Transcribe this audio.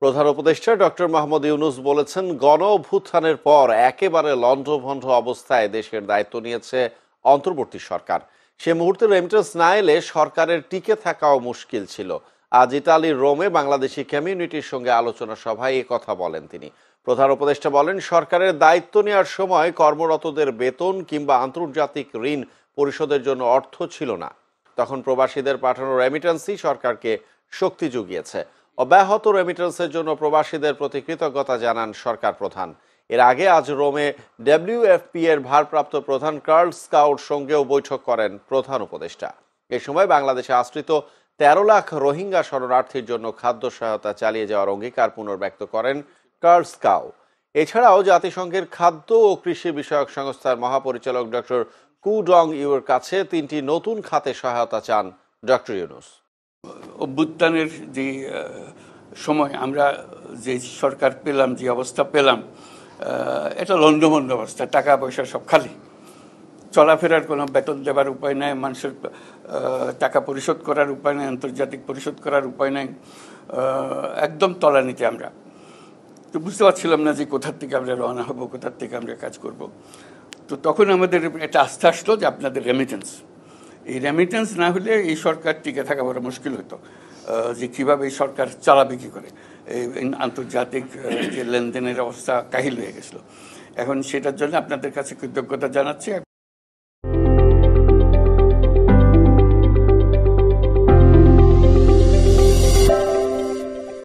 প্রধান উপদেষ্টা ডক্টর মোহাম্মদ ইউনূস বলেছেন, গণ অভ্যুত্থানের পর একেবারে লণ্ডভণ্ড অবস্থায় দেশের দায়িত্ব নিয়েছে অন্তর্বর্তী সরকার। সে মুহূর্তে রেমিটেন্স না এলে সরকারের টিকে থাকাও মুশকিল ছিল। আজ ইতালির রোমে বাংলাদেশি কমিউনিটির সঙ্গে আলোচনা সভায় এ কথা বলেন তিনি। প্রধান উপদেষ্টা বলেন, সরকারের দায়িত্ব নেওয়ার সময় কর্মরতদের বেতন কিংবা আন্তর্জাতিক ঋণ পরিশোধের জন্য অর্থ ছিল না। তখন প্রবাসীদের পাঠানো রেমিটেন্সই সরকারকে শক্তি জুগিয়েছে। অব্যাহত রেমিটেন্সের জন্য প্রবাসীদের প্রতি কৃতজ্ঞতা জানান সরকার প্রধান। এর আগে আজ রোমে ডব্লিউএফপি এর ভারপ্রাপ্ত প্রধান কার্ল স্কাউট সঙ্গেও বৈঠক করেন প্রধান উপদেষ্টা। এ সময় বাংলাদেশে আশ্রিত ১৩ লাখ রোহিঙ্গা শরণার্থীর জন্য খাদ্য সহায়তা চালিয়ে যাওয়ার অঙ্গীকার পুনর্ব্যক্ত করেন কার্ল স্কাউ। এছাড়াও জাতিসংঘের খাদ্য ও কৃষি বিষয়ক সংস্থার মহাপরিচালক ডক্টর কু ডং ইউর কাছে ৩টি নতুন খাতে সহায়তা চান ডক্টর ইউনূস। অভ্যুত্থানের যে সময় আমরা যে সরকার পেলাম, যে অবস্থা পেলাম, এটা লণ্ডভণ্ড অবস্থা। টাকা পয়সা সব খালি, চলাফেরার কোনো বেতন দেবার উপায় নাই, মানুষের টাকা পরিশোধ করার উপায় নেই, আন্তর্জাতিক পরিশোধ করার উপায় নেই, একদম তলানিতে আমরা। তো বুঝতে পারছিলাম না যে কোথার থেকে আমরা রওনা হব, কোথার থেকে আমরা কাজ করব। তো তখন আমাদের একটা আস্থা আসলো যে আপনাদের রেমিটেন্স, এই রেমিটেন্স না হলে এই সরকার টিকে থাকা বড় মুশকিল হতো। যে কীভাবে এই সরকার চালাবে কী করে, এই আন্তর্জাতিক যে লেনদেনের অবস্থা কাহিল হয়ে গেছিলো। এখন সেটার জন্য আপনাদের কাছে কৃতজ্ঞতা জানাচ্ছি।